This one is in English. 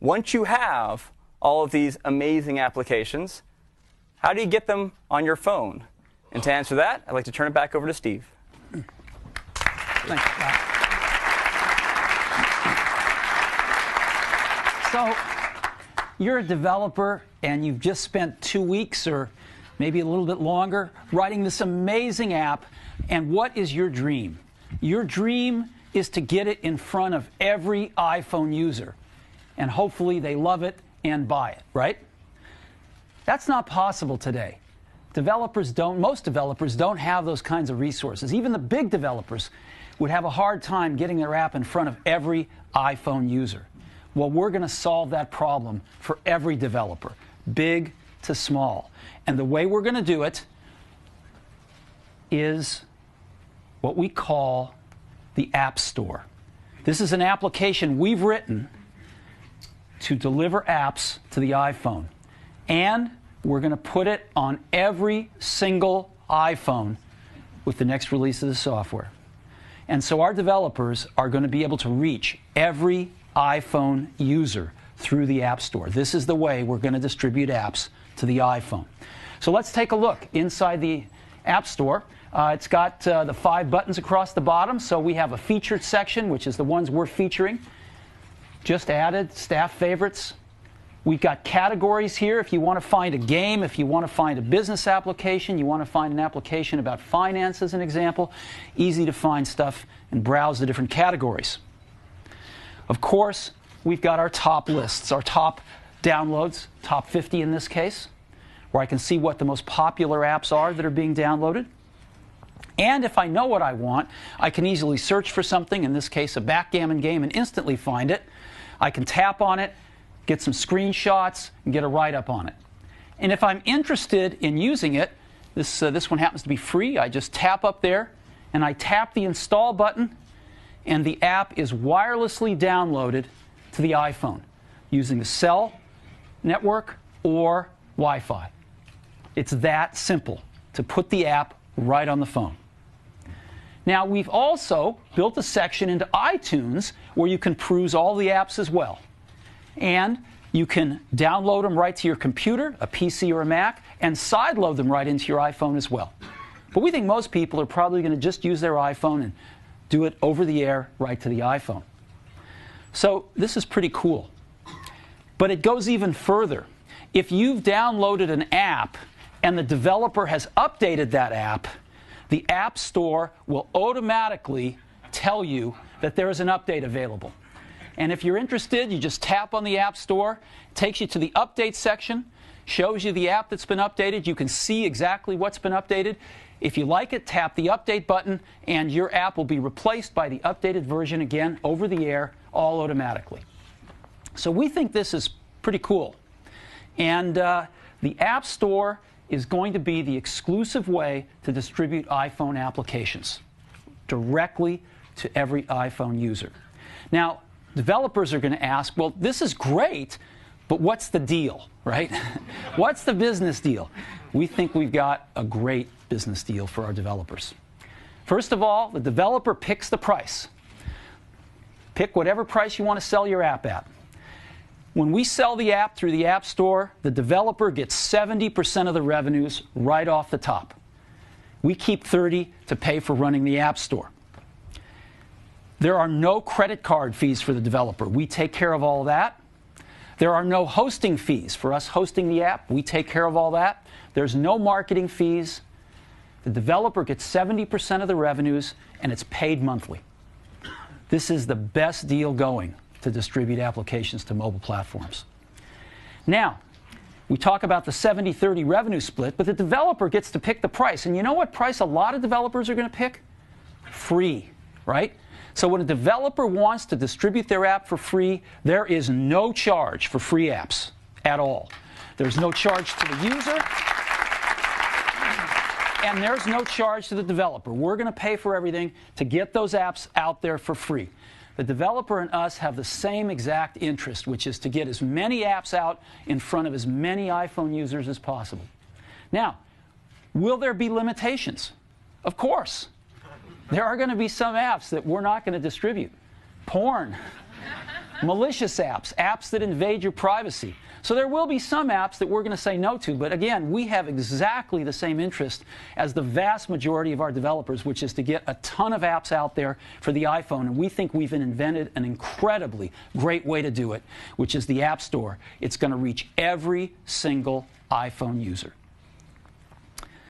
once you have all of these amazing applications, how do you get them on your phone? And to answer that, I'd like to turn it back over to Steve. Thanks, Scott. So, you're a developer, and you've just spent 2 weeks or maybe a little bit longer writing this amazing app. And what is your dream? Your dream is to get it in front of every iPhone user. And hopefully they love it and buy it, right? That's not possible today. Most developers don't have those kinds of resources. Even the big developers would have a hard time getting their app in front of every iPhone user. Well, we're going to solve that problem for every developer, big to small. And the way we're going to do it is what we call the App Store. This is an application we've written to deliver apps to the iPhone. And we're going to put it on every single iPhone with the next release of the software. And so our developers are going to be able to reach every iPhone user through the App Store. This is the way we're going to distribute apps to the iPhone. So let's take a look inside the App Store. It's got the 5 buttons across the bottom. So we have a featured section, which is the ones we're featuring. Just added, staff favorites. We've got categories here. If you want to find a game, if you want to find a business application, you want to find an application about finance as an example, easy to find stuff and browse the different categories. Of course, we've got our top lists, our top downloads, top 50 in this case, where I can see what the most popular apps are that are being downloaded. And if I know what I want, I can easily search for something, in this case a backgammon game, and instantly find it. I can tap on it, get some screenshots, and get a write-up on it. And if I'm interested in using it, this one happens to be free. I just tap up there, and I tap the Install button, and the app is wirelessly downloaded to the iPhone using the cell network or Wi-Fi. It's that simple to put the app right on the phone. Now, we've also built a section into iTunes where you can peruse all the apps as well. And you can download them right to your computer, a PC or a Mac, and sideload them right into your iPhone as well. But we think most people are probably going to just use their iPhone and do it over the air right to the iPhone. So this is pretty cool. But it goes even further. If you've downloaded an app and the developer has updated that app, the App Store will automatically tell you that there is an update available. And if you're interested, you just tap on the App Store, it takes you to the Update section, shows you the app that's been updated. You can see exactly what's been updated. If you like it, tap the Update button, and your app will be replaced by the updated version again over the air, all automatically. So we think this is pretty cool. And the App Store is going to be the exclusive way to distribute iPhone applications directly to every iPhone user. Now, developers are going to ask, well, this is great, but what's the deal, right? What's the business deal? We think we've got a great business deal for our developers. First of all, the developer picks the price. Pick whatever price you want to sell your app at. When we sell the app through the App Store, the developer gets 70% of the revenues right off the top. We keep 30% to pay for running the App Store. There are no credit card fees for the developer. We take care of all that. There are no hosting fees for us hosting the app. We take care of all that. There's no marketing fees. The developer gets 70% of the revenues, and it's paid monthly. This is the best deal going to distribute applications to mobile platforms. Now, we talk about the 70-30 revenue split, but the developer gets to pick the price. And you know what price a lot of developers are going to pick? Free, right? So when a developer wants to distribute their app for free, there is no charge for free apps at all. There's no charge to the user, and there's no charge to the developer. We're going to pay for everything to get those apps out there for free. The developer and us have the same exact interest, which is to get as many apps out in front of as many iPhone users as possible. Now, will there be limitations? Of course. There are going to be some apps that we're not going to distribute. Porn. malicious apps, apps that invade your privacy. So there will be some apps that we're going to say no to, but again, we have exactly the same interest as the vast majority of our developers, which is to get a ton of apps out there for the iPhone, and we think we've invented an incredibly great way to do it, which is the App Store. It's going to reach every single iPhone user.